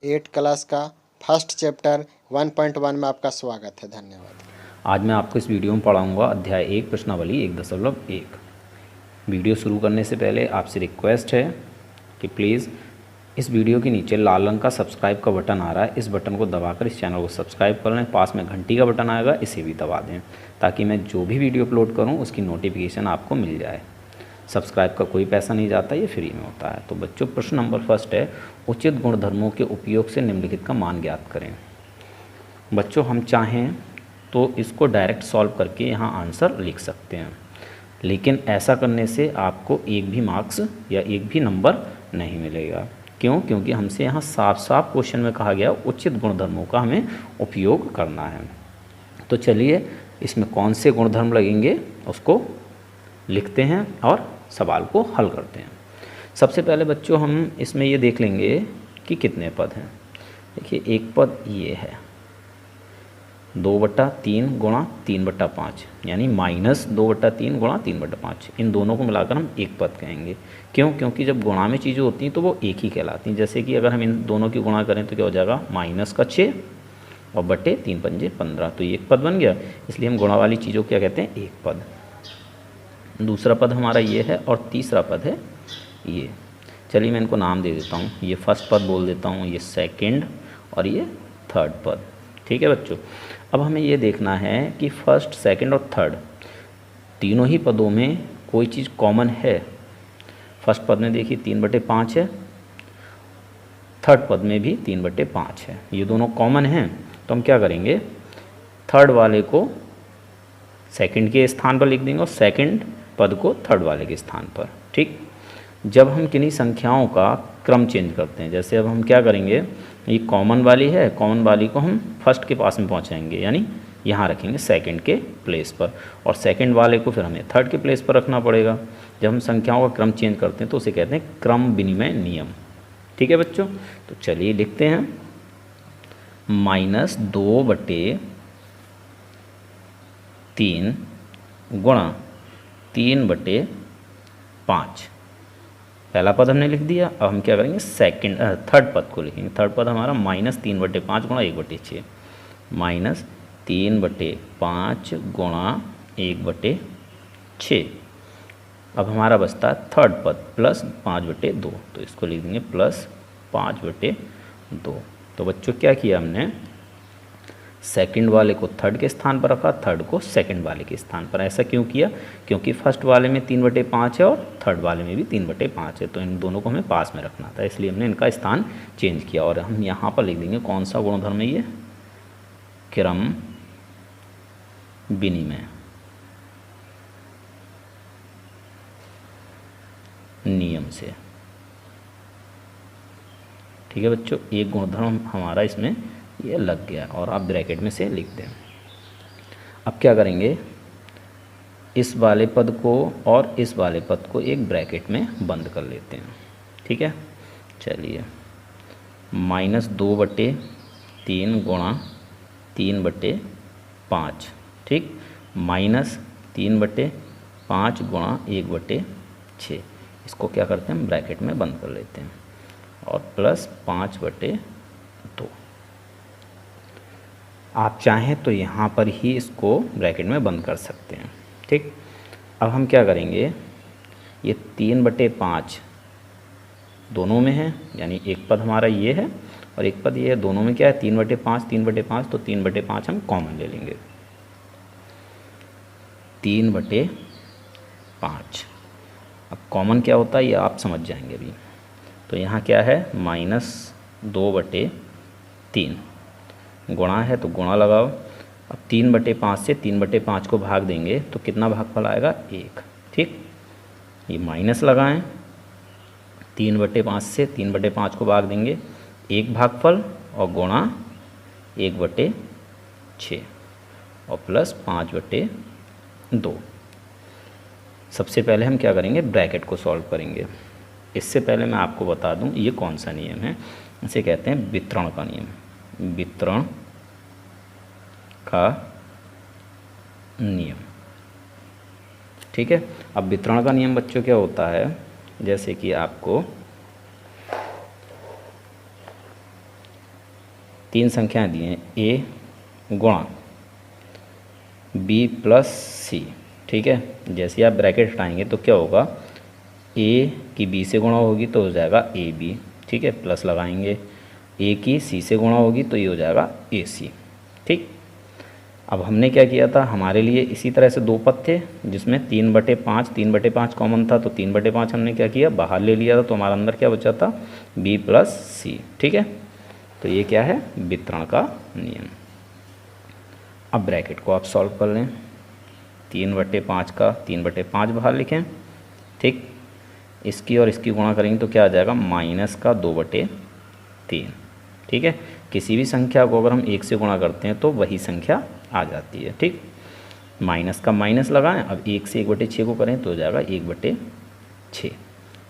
8 class का first chapter 1.1 में आपका स्वागत है। धन्यवाद। आज मैं आपको इस वीडियो में पढ़ाऊंगा अध्याय 1 प्रश्नावली 1.1। वीडियो शुरू करने से पहले आपसे रिक्वेस्ट है कि प्लीज़ इस वीडियो के नीचे लाल रंग का सब्सक्राइब का बटन आ रहा है, इस बटन को दबाकर इस चैनल को सब्सक्राइब कर लें। पास में घंटी का बटन आएगा, इसे भी दबा दें ताकि मैं जो भी वीडियो अपलोड करूँ उसकी नोटिफिकेशन आपको मिल जाए। सब्सक्राइब का कोई पैसा नहीं जाता, ये फ्री में होता है। तो बच्चों, प्रश्न नंबर फर्स्ट है, उचित गुणधर्मों के उपयोग से निम्नलिखित का मान ज्ञात करें। बच्चों, हम चाहें तो इसको डायरेक्ट सॉल्व करके यहाँ आंसर लिख सकते हैं, लेकिन ऐसा करने से आपको एक भी मार्क्स या एक भी नंबर नहीं मिलेगा। क्यों? क्योंकि हमसे यहाँ साफ साफ क्वेश्चन में कहा गया उचित गुणधर्मों का हमें उपयोग करना है। तो चलिए इसमें कौन से गुणधर्म लगेंगे उसको लिखते हैं और सवाल को हल करते हैं। सबसे पहले बच्चों, हम इसमें ये देख लेंगे कि कितने पद हैं। देखिए, एक पद ये है 2/3 गुणा 3/5, यानी -2/3 गुणा 3/5। इन दोनों को मिलाकर हम एक पद कहेंगे। क्यों? क्योंकि जब गुणा में चीज़ें होती हैं तो वो एक ही कहलाती हैं। जैसे कि अगर हम इन दोनों की गुणा करें तो क्या हो जाएगा, -6 और बटे 3 पंजे 15, तो ये एक पद बन गया। इसलिए हम गुणा वाली चीज़ों को क्या कहते हैं, एक पद। दूसरा पद हमारा ये है और तीसरा पद है ये। चलिए मैं इनको नाम दे देता हूँ। ये फर्स्ट पद बोल देता हूँ, ये सेकंड और ये थर्ड पद। ठीक है बच्चों, अब हमें ये देखना है कि फर्स्ट, सेकंड और थर्ड तीनों ही पदों में कोई चीज़ कॉमन है। फर्स्ट पद में देखिए 3/5 है, थर्ड पद में भी 3/5 है, ये दोनों कॉमन हैं। तो हम क्या करेंगे, थर्ड वाले को सेकंड के स्थान पर लिख देंगे और सेकंड पद को थर्ड वाले के स्थान पर। ठीक, जब हम किन्हीं संख्याओं का क्रम चेंज करते हैं, जैसे अब हम क्या करेंगे, ये कॉमन वाली है, कॉमन वाली को हम फर्स्ट के पास में पहुंचाएंगे, यानी यहाँ रखेंगे सेकंड के प्लेस पर, और सेकंड वाले को फिर हमें थर्ड के प्लेस पर रखना पड़ेगा। जब हम संख्याओं का क्रम चेंज करते हैं तो उसे कहते हैं क्रम विनिमय नियम। ठीक है बच्चों, तो चलिए लिखते हैं -2/3 गुणा 3/5। पहला पद हमने लिख दिया। अब हम क्या करेंगे, थर्ड पद को लिखेंगे। थर्ड पद हमारा -3/5 गुणा 1/6, -3/5 गुणा 1/6। अब हमारा बचता है थर्ड पद +5/2, तो इसको लिख देंगे +5/2। तो बच्चों क्या किया हमने, सेकंड वाले को थर्ड के स्थान पर रखा, थर्ड को सेकंड वाले के स्थान पर। ऐसा क्यों किया? क्योंकि फर्स्ट वाले में 3/5 है और थर्ड वाले में भी 3/5 है, तो इन दोनों को हमें पास में रखना था, इसलिए हमने इनका स्थान चेंज किया। और हम यहाँ पर लिख देंगे कौन सा गुणधर्म है ये, क्रम विनिमय नियम से। ठीक है बच्चों, एक गुणधर्म हमारा इसमें ये लग गया और आप ब्रैकेट में से लिख दें। अब क्या करेंगे, इस वाले पद को और इस वाले पद को एक ब्रैकेट में बंद कर लेते हैं। ठीक है, चलिए -2/3 गुणा 3/5। ठीक, -3/5 गुणा 1/6, इसको क्या करते हैं, हम ब्रैकेट में बंद कर लेते हैं, और +5/2। आप चाहें तो यहाँ पर ही इसको ब्रैकेट में बंद कर सकते हैं। ठीक, अब हम क्या करेंगे, ये 3/5 दोनों में है, यानी एक पद हमारा ये है और एक पद ये है, दोनों में क्या है 3/5, 3/5, तो 3/5 हम कॉमन ले लेंगे। 3/5 अब कॉमन क्या होता है ये आप समझ जाएंगे अभी। तो यहाँ क्या है, -2/3 गुणा है तो गुणा लगाओ। अब 3/5 से 3/5 को भाग देंगे तो कितना भागफल आएगा, 1। ठीक, ये माइनस लगाएं, 3/5 से 3/5 को भाग देंगे 1 भागफल, और गुणा 1/6 और +5/2। सबसे पहले हम क्या करेंगे, ब्रैकेट को सॉल्व करेंगे। इससे पहले मैं आपको बता दूं ये कौन सा नियम है, इसे कहते हैं वितरण का नियम। वितरण का नियम। ठीक है, अब वितरण का नियम बच्चों क्या होता है, जैसे कि आपको तीन संख्याएं दी हैं ए गुणा बी प्लस सी, ठीक है। जैसे आप ब्रैकेट हटाएंगे तो क्या होगा, ए की बी से गुणा होगी तो हो जाएगा ए बी, ठीक है, प्लस लगाएंगे। ए की सी से गुणा होगी तो ये हो जाएगा ए सी, ठीक। अब हमने क्या किया था, हमारे लिए इसी तरह से दो पद थे जिसमें 3/5 कॉमन था, तो 3/5 हमने क्या किया, बाहर ले लिया था, तो हमारे अंदर क्या बचा था, b प्लस सी, ठीक है। तो ये क्या है, वितरण का नियम। अब ब्रैकेट को आप सॉल्व कर लें, 3/5 का 3/5 बाहर लिखें, ठीक। इसकी और इसकी गुणा करेंगे तो क्या आ जाएगा, माइनस का 2/3, ठीक है। किसी भी संख्या को अगर हम 1 से गुणा करते हैं तो वही संख्या आ जाती है, ठीक। माइनस का माइनस लगाएं, अब 1 से 1/6 को करें तो हो जाएगा 1/6,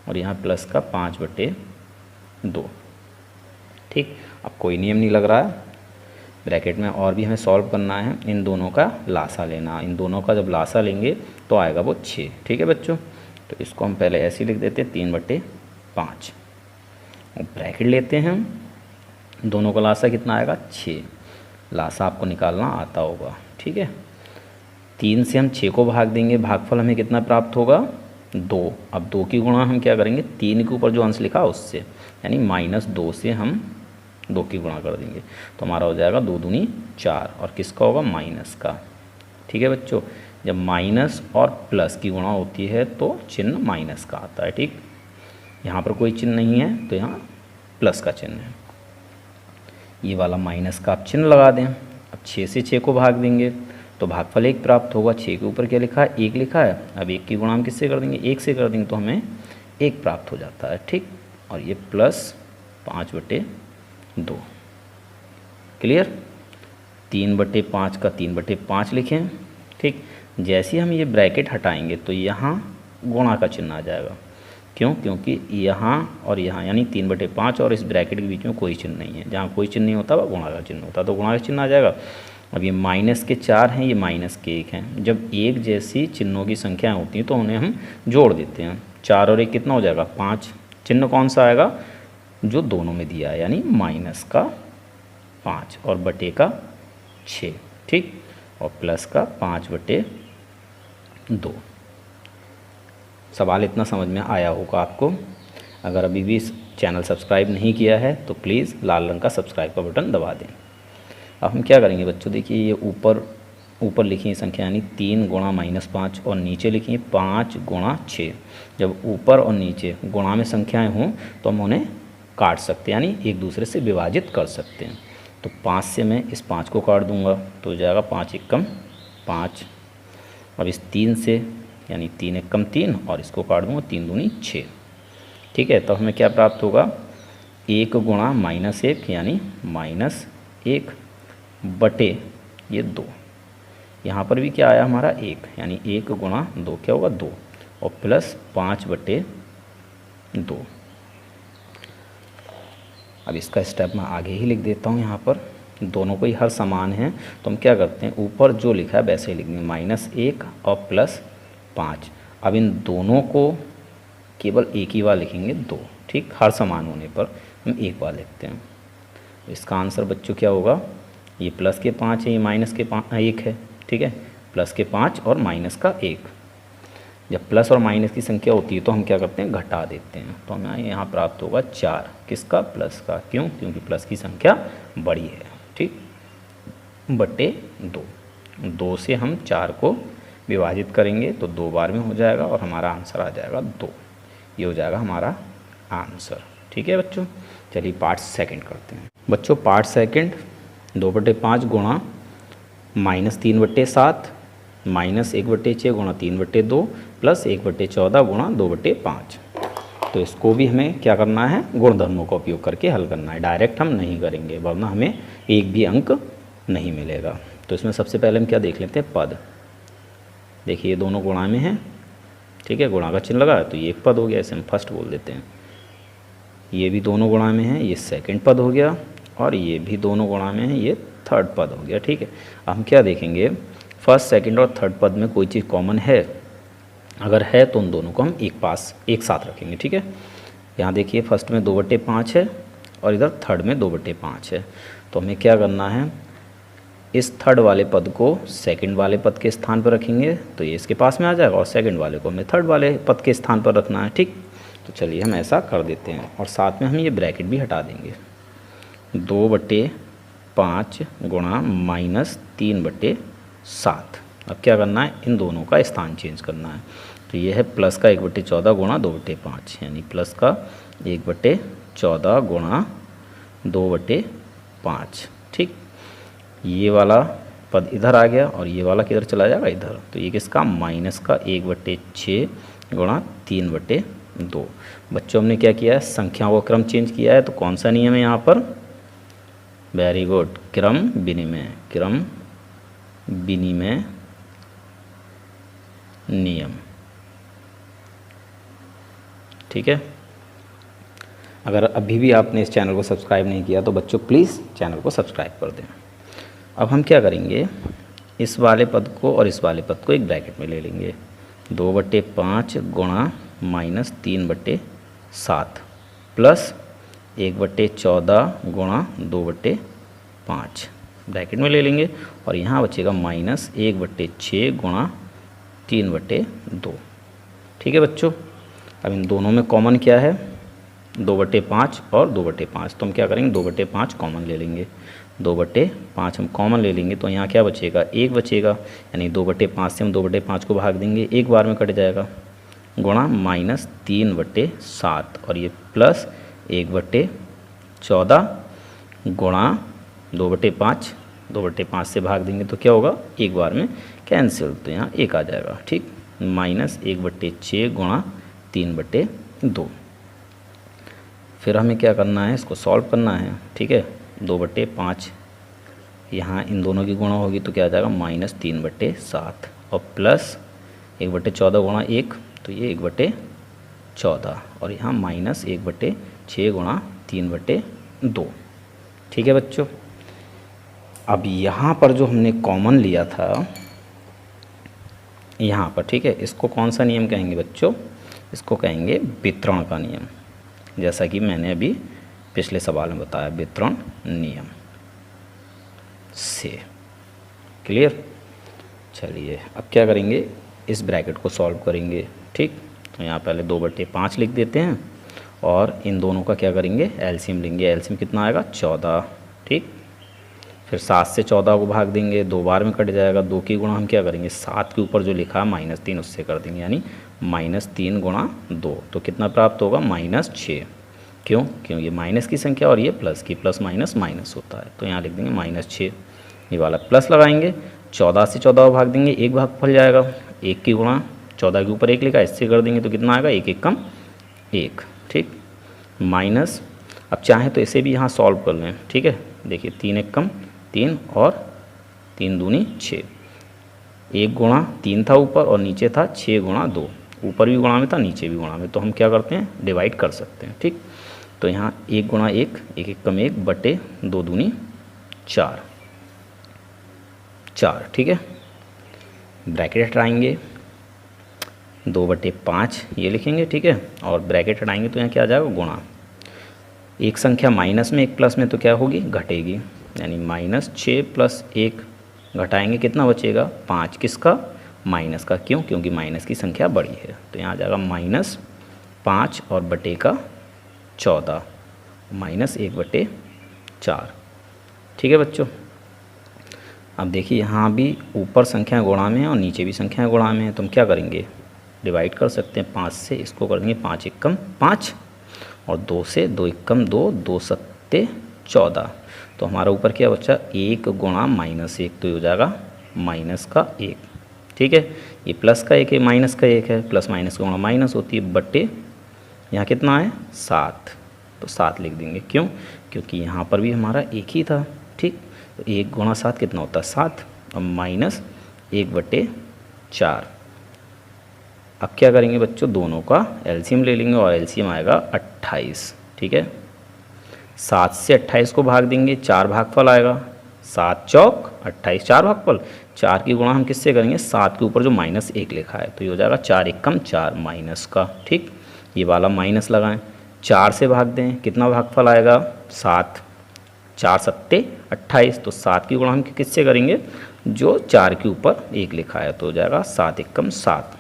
और यहाँ प्लस का 5/2, ठीक। अब कोई नियम नहीं लग रहा है, ब्रैकेट में और भी हमें सॉल्व करना है, इन दोनों का लासा लेना, इन दोनों का जब लासा लेंगे तो आएगा वो 6, ठीक है बच्चों। तो इसको हम पहले ऐसे ही लिख देते हैं 3/5, और ब्रैकेट लेते हैं हम, दोनों का लासा कितना आएगा, 6। लासा आपको निकालना आता होगा, ठीक है। 3 से हम 6 को भाग देंगे, भागफल हमें कितना प्राप्त होगा, 2। अब 2 की गुणा हम क्या करेंगे, 3 के ऊपर जो अंश लिखा उससे, यानी -2 से हम 2 की गुणा कर देंगे, तो हमारा हो जाएगा 2 दूनी 4, और किसका होगा, माइनस का, ठीक है बच्चों। जब माइनस और प्लस की गुणा होती है तो चिन्ह माइनस का आता है, ठीक। यहाँ पर कोई चिन्ह नहीं है तो यहाँ प्लस का चिन्ह है, ये वाला माइनस का आप चिन्ह लगा दें। अब 6 से 6 को भाग देंगे तो भागफल 1 प्राप्त होगा, 6 के ऊपर क्या लिखा है, 1 लिखा है। अब 1 की गुणा हम किससे कर देंगे, 1 से कर देंगे तो हमें 1 प्राप्त हो जाता है, ठीक। और ये प्लस 5/2, क्लियर। 3/5 का 3/5 लिखें, ठीक। जैसे हम ये ब्रैकेट हटाएंगे तो यहाँ गुणा का चिन्ह आ जाएगा, क्यों, क्योंकि यहाँ और यहाँ यानी 3/5 और इस ब्रैकेट के बीच में कोई चिन्ह नहीं है, जहाँ कोई चिन्ह नहीं होता वह गुणा का चिन्ह होता, तो गुणा का चिन्ह आ जाएगा। अब ये माइनस के 4 हैं, ये माइनस के 1 हैं, जब एक जैसी चिन्हों की संख्याएं होती हैं तो उन्हें हम जोड़ देते हैं, 4 और 1 कितना हो जाएगा, 5। चिन्ह कौन सा आएगा, जो दोनों में दिया है, यानी -5 और बटे का 6, ठीक, और प्लस का 5/2। सवाल इतना समझ में आया होगा आपको। अगर अभी भी इस चैनल सब्सक्राइब नहीं किया है तो प्लीज़ लाल रंग का सब्सक्राइब का बटन दबा दें। अब हम क्या करेंगे बच्चों, देखिए ये ऊपर लिखी है संख्या, यानी 3 गुणा -5, और नीचे लिखी है 5 गुणा 6। जब ऊपर और नीचे गुणा में संख्याएं हों तो हम उन्हें काट सकते हैं, यानी एक दूसरे से विभाजित कर सकते हैं। तो 5 से मैं इस 5 को काट दूंगा तो हो जाएगा 5 एकम 5। अब इस 3 से, यानी 3 एकम 3, और इसको काट दूंगा 3 दूनी 6, ठीक है। तो हमें क्या प्राप्त होगा, 1 गुणा -1 यानी -1 बटे ये 2। यहाँ पर भी क्या आया हमारा 1, यानी 1 गुणा 2 क्या होगा 2, और प्लस 5/2। अब इसका स्टेप मैं आगे ही लिख देता हूँ, यहाँ पर दोनों को ही हर समान है तो हम क्या करते हैं, ऊपर जो लिखा है वैसे ही लिख देंगे, -1 और +5। अब इन दोनों को केवल एक ही बार लिखेंगे 2, ठीक, हर समान होने पर हम एक बार लिखते हैं। इसका आंसर बच्चों क्या होगा, ये प्लस के 5 है, ये माइनस के 1 है, ठीक है, प्लस के 5 और माइनस का 1। जब प्लस और माइनस की संख्या होती है तो हम क्या करते हैं, घटा देते हैं, तो हमें यहाँ प्राप्त होगा 4, किसका, प्लस का, क्यों, क्योंकि प्लस की संख्या बड़ी है, ठीक, बटे 2 से हम 4 को विभाजित करेंगे तो 2 बार में हो जाएगा और हमारा आंसर आ जाएगा 2। ये हो जाएगा हमारा आंसर, ठीक है बच्चों। चलिए पार्ट सेकंड करते हैं बच्चों। पार्ट सेकंड 2/5 गुणा -3/7 -1/6 गुणा 3/2 प्लस 1/14 गुणा 2/5। तो इसको भी हमें क्या करना है, गुणधर्मों का उपयोग करके हल करना है, डायरेक्ट हम नहीं करेंगे वरना हमें एक भी अंक नहीं मिलेगा। तो इसमें सबसे पहले हम क्या देख लेते हैं, पद। देखिए ये दोनों गुणा में हैं, ठीक है, गुणा का चिन्ह लगा तो ये एक पद हो गया, इसे हम फर्स्ट बोल देते हैं। ये भी दोनों गुणा में हैं, ये सेकंड पद हो गया, और ये भी दोनों गुणा में हैं, ये थर्ड पद हो गया, ठीक है। अब हम क्या देखेंगे, फर्स्ट सेकंड और थर्ड पद में कोई चीज़ कॉमन है, अगर है तो उन दोनों को हम एक साथ रखेंगे, ठीक है। यहाँ देखिए फर्स्ट में 2/5 है और इधर थर्ड में 2/5 है। तो हमें क्या करना है, इस थर्ड वाले पद को सेकंड वाले पद के स्थान पर रखेंगे तो ये इसके पास में आ जाएगा, और सेकंड वाले को हमें थर्ड वाले पद के स्थान पर रखना है। ठीक, तो चलिए हम ऐसा कर देते हैं और साथ में हम ये ब्रैकेट भी हटा देंगे। 2/5 गुणा -3/7। अब क्या करना है, इन दोनों का स्थान चेंज करना है। तो ये है प्लस का 1/14 गुणा 2/5, यानी प्लस का 1/14 गुणा 2/5। ठीक, ये वाला पद इधर आ गया और ये वाला किधर चला जाएगा, इधर। तो ये किसका, माइनस का 1/6 गुणा 3/2। बच्चों हमने क्या किया है, संख्याओं का क्रम चेंज किया है। तो कौन सा नियम है यहाँ पर, वेरी गुड, क्रम विनिमय, क्रम विनिमय नियम। ठीक है, अगर अभी भी आपने इस चैनल को सब्सक्राइब नहीं किया तो बच्चों प्लीज़ चैनल को सब्सक्राइब कर दें। अब हम क्या करेंगे, इस वाले पद को और इस वाले पद को एक ब्रैकेट में ले लेंगे। 2/5 गुणा -3/7 प्लस 1/14 गुणा 2/5 ब्रैकेट में ले लेंगे, और यहाँ बचेगा -1/6 गुणा 3/2। ठीक है बच्चों, अब इन दोनों में कॉमन क्या है, 2/5 और 2/5। तो हम क्या करेंगे, 2/5 कॉमन ले लेंगे। 2/5 हम कॉमन ले लेंगे तो यहाँ क्या बचेगा, 1 बचेगा, यानी 2/5 से हम 2/5 को भाग देंगे, एक बार में कट जाएगा, गुणा -3/7 और ये प्लस 1/14 गुणा 2/5, 2/5 से भाग देंगे तो क्या होगा, एक बार में कैंसिल, तो यहाँ 1 आ जाएगा। ठीक, -1/6 गुणा 3/2। फिर हमें क्या करना है, इसको सॉल्व करना है। ठीक है, 2/5 यहाँ इन दोनों की गुणा होगी तो क्या आ जाएगा, -3/7 और प्लस 1/14 गुणा 1, तो ये 1/14 और यहाँ -1/6 गुणा 3/2। ठीक है बच्चों, अब यहाँ पर जो हमने कॉमन लिया था यहाँ पर, ठीक है, इसको कौन सा नियम कहेंगे बच्चों, इसको कहेंगे वितरण का नियम, जैसा कि मैंने अभी पिछले सवाल में बताया, वितरण नियम से। क्लियर, चलिए अब क्या करेंगे, इस ब्रैकेट को सॉल्व करेंगे। ठीक, तो यहाँ पहले 2/5 लिख देते हैं और इन दोनों का क्या करेंगे, एलसीएम लेंगे। एलसीएम कितना आएगा, 14। ठीक, फिर 7 से 14 को भाग देंगे, 2 बार में कट जाएगा, 2 की गुणा हम क्या करेंगे, 7 के ऊपर जो लिखा है -3 उससे कर देंगे, यानी -3 गुणा 2, तो कितना प्राप्त होगा, -6। क्यों, क्यों ये माइनस की संख्या और ये प्लस की, प्लस माइनस माइनस होता है, तो यहाँ लिख देंगे -6। ये वाला प्लस लगाएंगे, 14 से 14 को भाग देंगे, एक भाग फल जाएगा, 1 की गुणा 14 के ऊपर 1 लिखा, इससे कर देंगे तो कितना आएगा, 1 1 कम 1। ठीक, माइनस, अब चाहें तो इसे भी यहाँ सॉल्व कर लें। ठीक है, देखिए 3 1 कम 3 और 3 दूनी 6, 1 गुणा 3 था ऊपर और नीचे था 6 गुणा 2, ऊपर भी गुणा में था नीचे भी गुणा में, तो हम क्या करते हैं, डिवाइड कर सकते हैं। ठीक, तो यहाँ 1 गुणा 1, 1 1 कम 1 बटे 2 दूनी 4। ठीक है, ब्रैकेट हटाएंगे, 2/5 ये लिखेंगे। ठीक है, और ब्रैकेट हटाएंगे तो यहाँ क्या आ जाएगा, गुणा, एक संख्या माइनस में एक प्लस में तो क्या होगी, घटेगी, यानी -6 + 1 घटाएंगे, कितना बचेगा, 5। किसका, माइनस का। क्यों, क्योंकि माइनस की संख्या बड़ी है, तो यहाँ आ जाएगा -5 और बटे का 14, -1/4। ठीक है बच्चों, अब देखिए यहाँ भी ऊपर संख्या गुणा में है और नीचे भी संख्या गुणा में है, तो हम क्या करेंगे, डिवाइड कर सकते हैं 5 से, इसको कर देंगे 5 1 कम 5 और 2 से 2 1 कम 2, 2 7 14, तो हमारा ऊपर क्या बचा, 1 गुणा -1, तो ये हो जाएगा -1। ठीक है, ये प्लस का 1 है, माइनस का 1 है, प्लस माइनस गुणा माइनस होती है, बटे यहाँ कितना है, 7, तो 7 लिख देंगे। क्यों, क्योंकि यहाँ पर भी हमारा 1 ही था। ठीक, तो 1 गुणा 7 कितना होता है, 7 और -1/4। अब क्या करेंगे बच्चों, दोनों का एलसीएम ले लेंगे और एलसीएम आएगा 28। ठीक है, 7 से 28 को भाग देंगे, 4 भागफल आएगा, 7 चौक 28, 4 भागफल, 4 की गुणा हम किससे करेंगे, 7 के ऊपर जो -1 लिखा है, तो ये हो जाएगा 4 1 कम 4 माइनस का। ठीक, ये वाला माइनस लगाएं, 4 से भाग दें, कितना भागफल आएगा 7, 4 सत्ते 28, तो 7 की गुणा हम किससे करेंगे, जो 4 के ऊपर 1 लिखा है, तो हो जाएगा 7 एकम 7।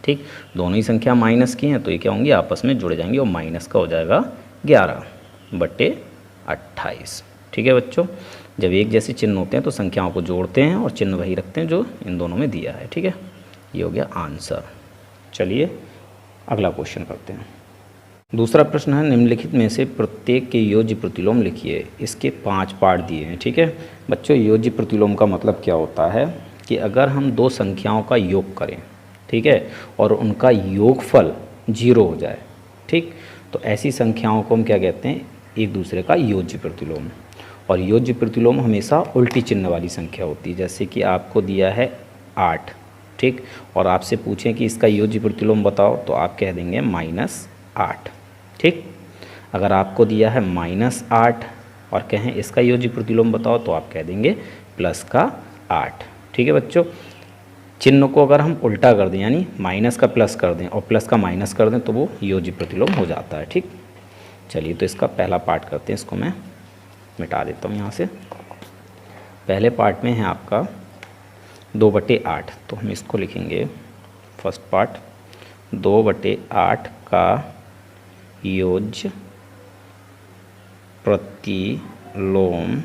ठीक, दोनों ही संख्या माइनस की हैं तो ये क्या होंगी, आपस में जुड़ जाएंगे और माइनस का हो जाएगा 11/28। ठीक है बच्चों, जब एक जैसे चिन्ह होते हैं तो संख्याओं को जोड़ते हैं और चिन्ह वही रखते हैं जो इन दोनों में दिया है। ठीक है, ये हो गया आंसर। चलिए अगला क्वेश्चन करते हैं। दूसरा प्रश्न है, निम्नलिखित में से प्रत्येक के योज्य प्रतिलोम लिखिए। इसके 5 पार्ट दिए हैं। ठीक है बच्चों, योज्य प्रतिलोम का मतलब क्या होता है कि अगर हम दो संख्याओं का योग करें, ठीक है, और उनका योगफल 0 हो जाए, ठीक, तो ऐसी संख्याओं को हम क्या कहते हैं, एक दूसरे का योज्य प्रतिलोम। और योज्य प्रतिलोम हमेशा उल्टी चिन्ह वाली संख्या होती है। जैसे कि आपको दिया है 8, ठीक, और आपसे पूछें कि इसका योज्य प्रतिलोम बताओ, तो आप कह देंगे -8। ठीक, अगर आपको दिया है -8 और कहें इसका योज्य प्रतिलोम बताओ, तो आप कह देंगे +8। ठीक है बच्चों, चिन्ह को अगर हम उल्टा कर दें, यानी माइनस का प्लस कर दें और प्लस का माइनस कर दें, तो वो योज्य प्रतिलोम हो जाता है। ठीक, चलिए तो इसका पहला पार्ट करते हैं। इसको मैं मिटा देता हूँ यहाँ से। पहले पार्ट में है आपका 2/8, तो हम इसको लिखेंगे फर्स्ट पार्ट, 2/8 का योज्य प्रतिलोम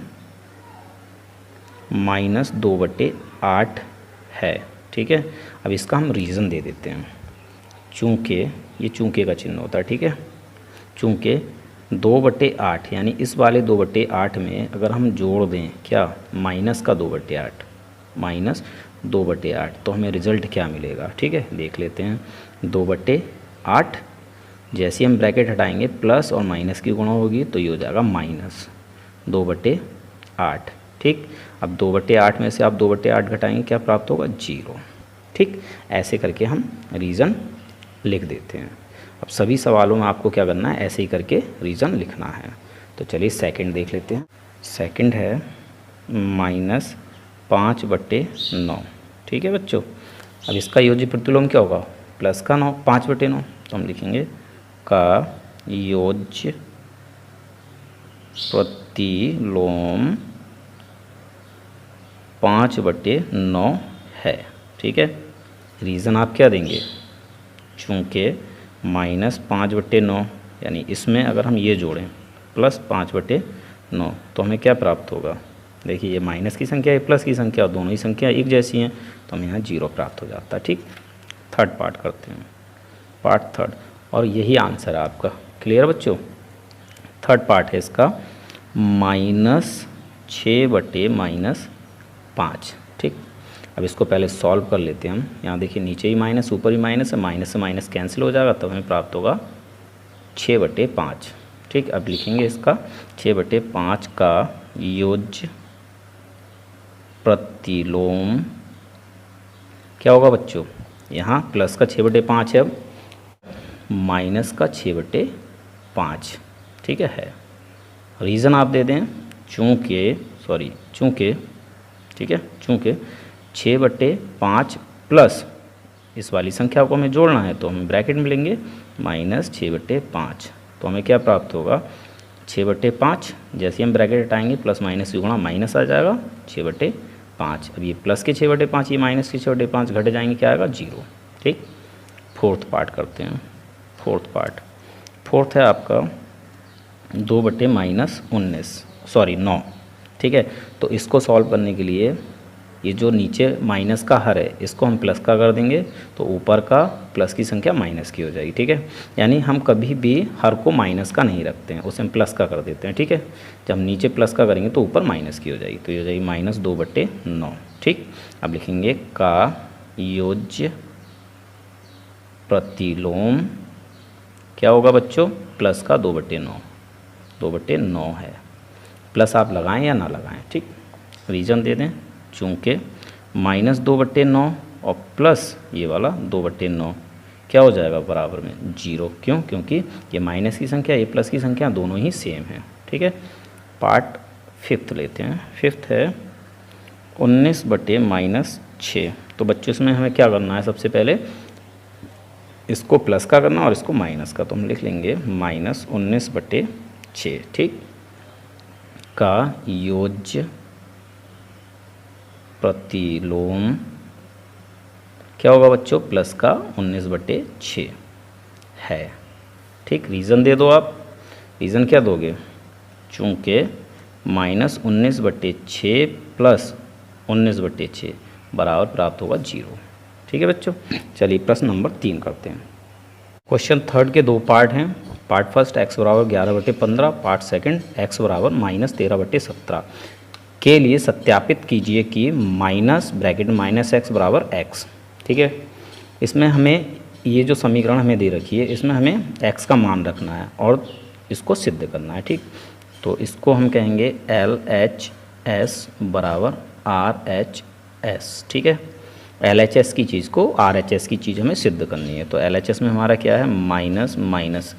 -2/8 है। ठीक है, अब इसका हम रीज़न दे देते हैं। चूँकि ये चूँकि का चिन्ह होता है, ठीक है, चूँकि 2/8 यानी इस वाले 2/8 में अगर हम जोड़ दें क्या, माइनस का 2/8, -2/8, तो हमें रिज़ल्ट क्या मिलेगा। ठीक है, देख लेते हैं। 2/8, जैसे हम ब्रैकेट हटाएंगे प्लस और माइनस की गुणा होगी, तो ये हो जाएगा -2/8। ठीक, अब 2/8 में से आप 2/8 घटाएंगे, क्या प्राप्त होगा, 0। ठीक, ऐसे करके हम रीज़न लिख देते हैं। अब सभी सवालों में आपको क्या करना है, ऐसे ही करके रीज़न लिखना है। तो चलिए सेकंड देख लेते हैं। सेकंड है -5/9। ठीक है बच्चों, अब इसका योज्य प्रतिलोम क्या होगा, प्लस का 9, 5/9, तो हम लिखेंगे का योज्य प्रतिलोम 5/9 है। ठीक है, रीज़न आप क्या देंगे, चूँकि -5/9 यानी इसमें अगर हम ये जोड़ें +5/9, तो हमें क्या प्राप्त होगा, देखिए ये माइनस की संख्या है, प्लस की संख्या, दोनों ही संख्या एक जैसी हैं, तो हमें यहाँ 0 प्राप्त हो जाता है। ठीक, थर्ड पार्ट करते हैं, पार्ट थर्ड, और यही आंसर है आपका। क्लियर बच्चों, थर्ड पार्ट है इसका -6/-5। ठीक, अब इसको पहले सॉल्व कर लेते हैं हम। यहाँ देखिए नीचे ही माइनस, ऊपर ही माइनस है, माइनस से माइनस कैंसिल हो जाएगा, तब हमें प्राप्त होगा 6/5। ठीक, अब लिखेंगे इसका 6/5 का योज्य प्रतिलोम क्या होगा बच्चों, यहाँ प्लस का 6/5 है, अब माइनस का 6/5। ठीक है, रीज़न आप दे दें, चूँकि ठीक है, चूँकि 6/5 प्लस इस वाली संख्या को हमें जोड़ना है, तो हम ब्रैकेट में लेंगे -6/5, तो हमें क्या प्राप्त होगा, 6/5, जैसे हम ब्रैकेट हटाएंगे प्लस माइनस की गुणा माइनस आ जाएगा 6/5। अब ये प्लस के 6/5, ये माइनस के 6/5 घट जाएंगे, क्या आएगा, 0। ठीक, फोर्थ पार्ट करते हैं। फोर्थ है आपका 2/-9। ठीक है, तो इसको सॉल्व करने के लिए ये जो नीचे माइनस का हर है, इसको हम प्लस का कर देंगे, तो ऊपर का प्लस की संख्या माइनस की हो जाएगी। ठीक है, यानी हम कभी भी हर को माइनस का नहीं रखते हैं, उसे हम प्लस का कर देते हैं। ठीक है, जब हम नीचे प्लस का करेंगे तो ऊपर माइनस की हो जाएगी, तो ये हो जाएगी -2/9। ठीक, अब लिखेंगे का योज्य प्रतिलोम क्या होगा बच्चों, प्लस का 2/9, 2/9 है। प्लस आप लगाएं या ना लगाएं। ठीक, रीज़न दे दें, चूँकि -2/9 और प्लस ये वाला 2/9 क्या हो जाएगा, बराबर में 0। क्यों, क्योंकि ये माइनस की संख्या, ये प्लस की संख्या, दोनों ही सेम है। ठीक है, पार्ट फिफ्थ लेते हैं। फिफ्थ है 19/-6। तो बच्चों इसमें हमें क्या करना है, सबसे पहले इसको प्लस का करना और इसको माइनस का, तो हम लिख लेंगे -19/6, ठीक, का योज्य प्रतिलोम क्या होगा बच्चों, प्लस का 19/6 है, ठीक। रीज़न दे दो आप, रीज़न क्या दोगे, चूँकि -19/6 प्लस 19/6 बराबर प्राप्त होगा 0, ठीक है बच्चों। चलिए प्रश्न नंबर 3 करते हैं। क्वेश्चन थर्ड के दो पार्ट हैं। पार्ट फर्स्ट x बराबर 11/15, पार्ट सेकंड x बराबर -13/17 के लिए सत्यापित कीजिए कि माइनस ब्रैकेट -x बराबर x, ठीक है। इसमें हमें ये जो समीकरण हमें दे रखी है, इसमें हमें x का मान रखना है और इसको सिद्ध करना है, ठीक। तो इसको हम कहेंगे LHS बराबर RHS, ठीक है। LHS की चीज़ को RHS की चीज़ हमें सिद्ध करनी है। तो LHS में हमारा क्या है,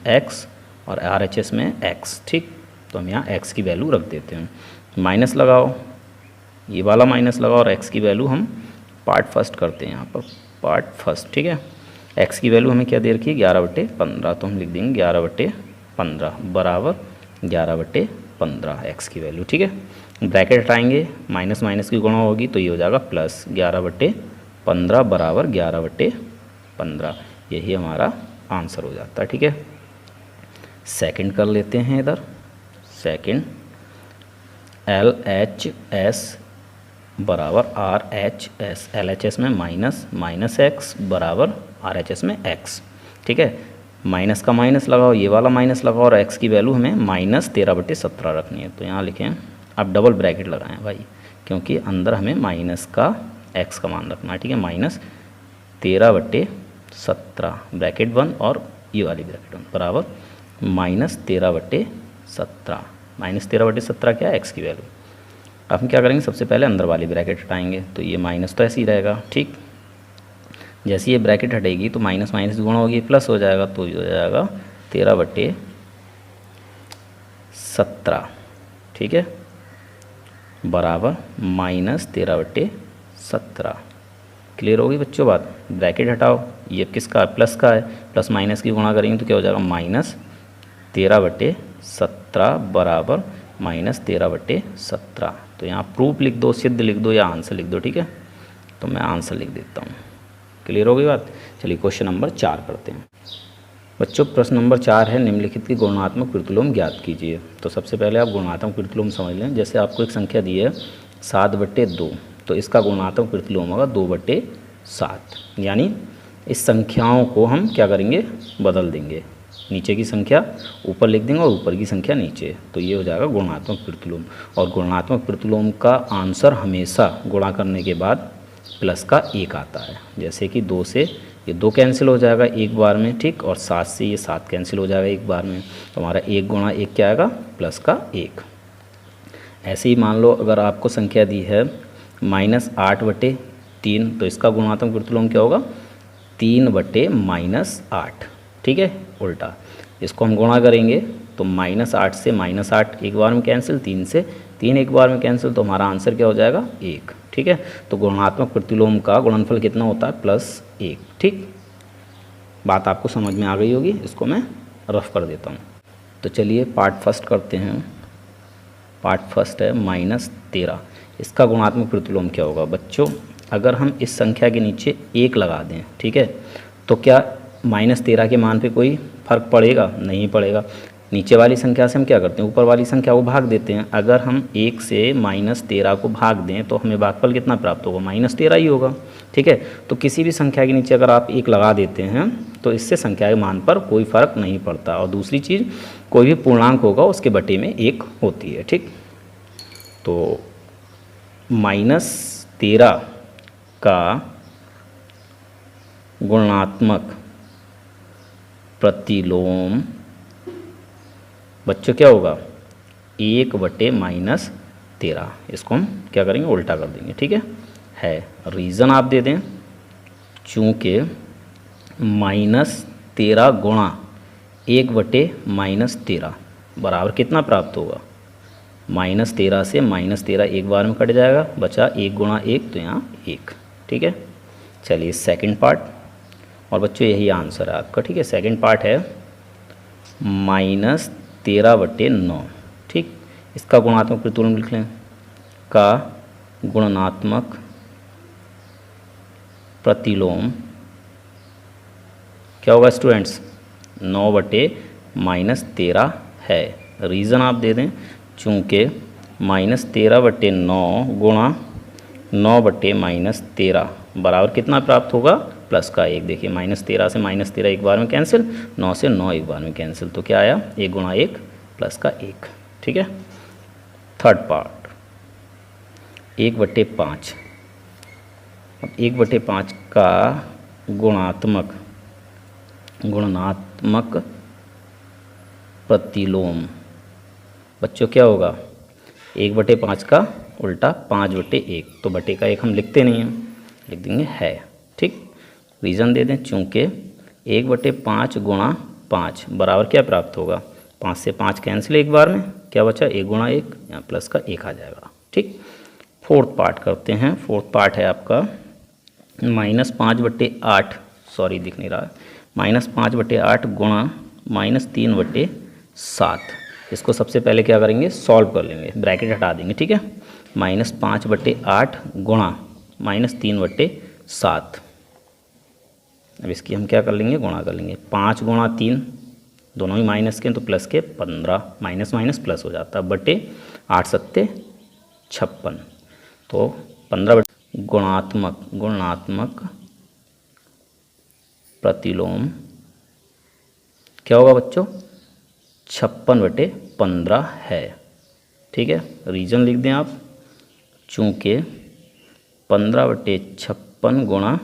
-x और RHS में x, ठीक। तो हम यहाँ x की वैल्यू रख देते हैं, माइनस लगाओ, ये वाला माइनस लगाओ और x की वैल्यू हम पार्ट फर्स्ट करते हैं यहाँ पर, पार्ट फर्स्ट, ठीक है। x की वैल्यू हमें क्या दे रखी है, 11/15, तो हम लिख देंगे 11/15 बराबर 11/15 x की वैल्यू, ठीक है। ब्रैकेट हटाएंगे, माइनस माइनस की गुणा होगी तो ये हो जाएगा प्लस 11/15 बराबर 11/15, यही हमारा आंसर हो जाता है, ठीक है। सेकंड कर लेते हैं इधर, सेकंड LHS बराबर RHS, LHS में -x बराबर RHS में x, ठीक है। माइनस का माइनस लगाओ, ये वाला माइनस लगाओ और x की वैल्यू हमें -13/17 रखनी है। तो यहाँ लिखें, अब डबल ब्रैकेट लगाएं भाई, क्योंकि अंदर हमें माइनस का x का मान रखना है, ठीक है। -13/17 ब्रैकेट 1 और ये वाली ब्रैकेट 1 बराबर -13/17, -13/17 क्या है, x की वैल्यू। अब हम क्या करेंगे, सबसे पहले अंदर वाली ब्रैकेट हटाएंगे, तो ये माइनस तो ऐसे ही रहेगा, ठीक। जैसे ये ब्रैकेट हटेगी तो माइनस माइनस गुणा होगी, प्लस हो जाएगा, तो ये हो जाएगा 13/17, ठीक है, बराबर -13/17। क्लियर होगी बच्चों बात। ब्रैकेट हटाओ, ये किसका है, प्लस का है, प्लस माइनस की गुणा करेंगे तो क्या हो जाएगा, -13/17 बराबर -13/17। तो यहाँ प्रूफ लिख दो, सिद्ध लिख दो या आंसर लिख दो, ठीक है। तो मैं आंसर लिख देता हूँ। क्लियर हो गई बात। चलिए क्वेश्चन नंबर 4 करते हैं बच्चों। प्रश्न नंबर 4 है, निम्नलिखित की गुणात्मक प्रतिलोम ज्ञात कीजिए। तो सबसे पहले आप गुणात्मक प्रतिलोम समझ लें। जैसे आपको एक संख्या दी है 7/2, तो इसका गुणात्मक प्रतिलोम होगा 2/7, यानी इस संख्याओं को हम क्या करेंगे, बदल देंगे, नीचे की संख्या ऊपर लिख देंगे और ऊपर की संख्या नीचे, तो ये हो जाएगा गुणात्मक प्रतिलोम। और गुणात्मक प्रतिलोम का आंसर हमेशा गुणा करने के बाद प्लस का 1 आता है। जैसे कि 2 से ये 2 कैंसिल हो जाएगा एक बार में, ठीक, और 7 से ये 7 कैंसिल हो जाएगा एक बार में, तो हमारा 1 गुणा 1 क्या आएगा, प्लस का 1। ऐसे ही मान लो अगर आपको संख्या दी है -8/3, तो इसका गुणात्मक प्रतिलोम क्या होगा, 3/-8, ठीक है, उल्टा। इसको हम गुणा करेंगे तो -8 से -8 एक बार में कैंसिल, 3 से 3 एक बार में कैंसिल, तो हमारा आंसर क्या हो जाएगा, 1, ठीक है। तो गुणात्मक प्रतिलोम का गुणनफल कितना होता है, +1, ठीक। बात आपको समझ में आ गई होगी। इसको मैं रफ कर देता हूँ। तो चलिए पार्ट फर्स्ट करते हैं। पार्ट फर्स्ट है -13, इसका गुणात्मक प्रतिलोम क्या होगा बच्चों। अगर हम इस संख्या के नीचे 1 लगा दें, ठीक है, तो क्या -13 के मान पे कोई फ़र्क पड़ेगा, नहीं पड़ेगा। नीचे वाली संख्या से हम क्या करते हैं, ऊपर वाली संख्या को भाग देते हैं। अगर हम 1 से -13 को भाग दें तो हमें भागफल कितना प्राप्त होगा, -13 ही होगा, ठीक है। तो किसी भी संख्या के नीचे अगर आप 1 लगा देते हैं तो इससे संख्या के मान पर कोई फ़र्क नहीं पड़ता। और दूसरी चीज़, कोई भी पूर्णांक होगा उसके बटे में 1 होती है, ठीक। तो -13 का गुणात्मक प्रतिलोम बच्चों क्या होगा, 1/-13। इसको हम क्या करेंगे, उल्टा कर देंगे, ठीक है। रीज़न आप दे दें, चूँकि -13 गुणा 1/-13 बराबर कितना प्राप्त होगा, -13 से -13 एक बार में कट जाएगा, बचा 1 गुणा 1, तो यहाँ 1, ठीक है। चलिए सेकंड पार्ट। और बच्चों यही आंसर है आपका। ठीक है, सेकंड पार्ट है -13/9। ठीक, इसका गुणात्मक प्रतिलोम लिख लें, का गुणनात्मक प्रतिलोम क्या होगा स्टूडेंट्स, 9/-13 है। रीज़न आप दे दें, चूँकि -13/9 गुणा 9/-13 बराबर कितना प्राप्त होगा, प्लस का 1। देखिए -13 से -13 एक बार में कैंसिल, 9 से 9 एक बार में कैंसिल, तो क्या आया 1 गुणा 1 प्लस का 1। ठीक है, थर्ड पार्ट 1/5। अब 1/5 का गुणनात्मक प्रतिलोम बच्चों क्या होगा, 1/5 का उल्टा 5/1। तो बटे का 1 हम लिखते नहीं हैं, लिख देंगे है। ठीक, रीज़न दे दें, चूँकि 1/5 गुणा 5 बराबर क्या प्राप्त होगा, 5 से 5 कैंसिल एक बार में, क्या बचा 1 गुणा 1, यहाँ प्लस का 1 आ जाएगा। ठीक, फोर्थ पार्ट करते हैं। फोर्थ पार्ट है आपका -5/8, सॉरी दिख नहीं रहा है, -5/8 गुणा -3/7। इसको सबसे पहले क्या करेंगे, सॉल्व कर लेंगे, ब्रैकेट हटा देंगे। ठीक है, -5/8 गुणा -3/7। अब इसकी हम क्या कर लेंगे, गुणा कर लेंगे। 5 गुणा 3 दोनों ही माइनस के, तो प्लस के 15, माइनस माइनस प्लस हो जाता है, बटे 8 सत्ते 56। तो 15 गुणात्मक प्रतिलोम क्या होगा बच्चों, 56/15 है। ठीक है, रीजन लिख दें आप, चूँकि 15/56 गुणा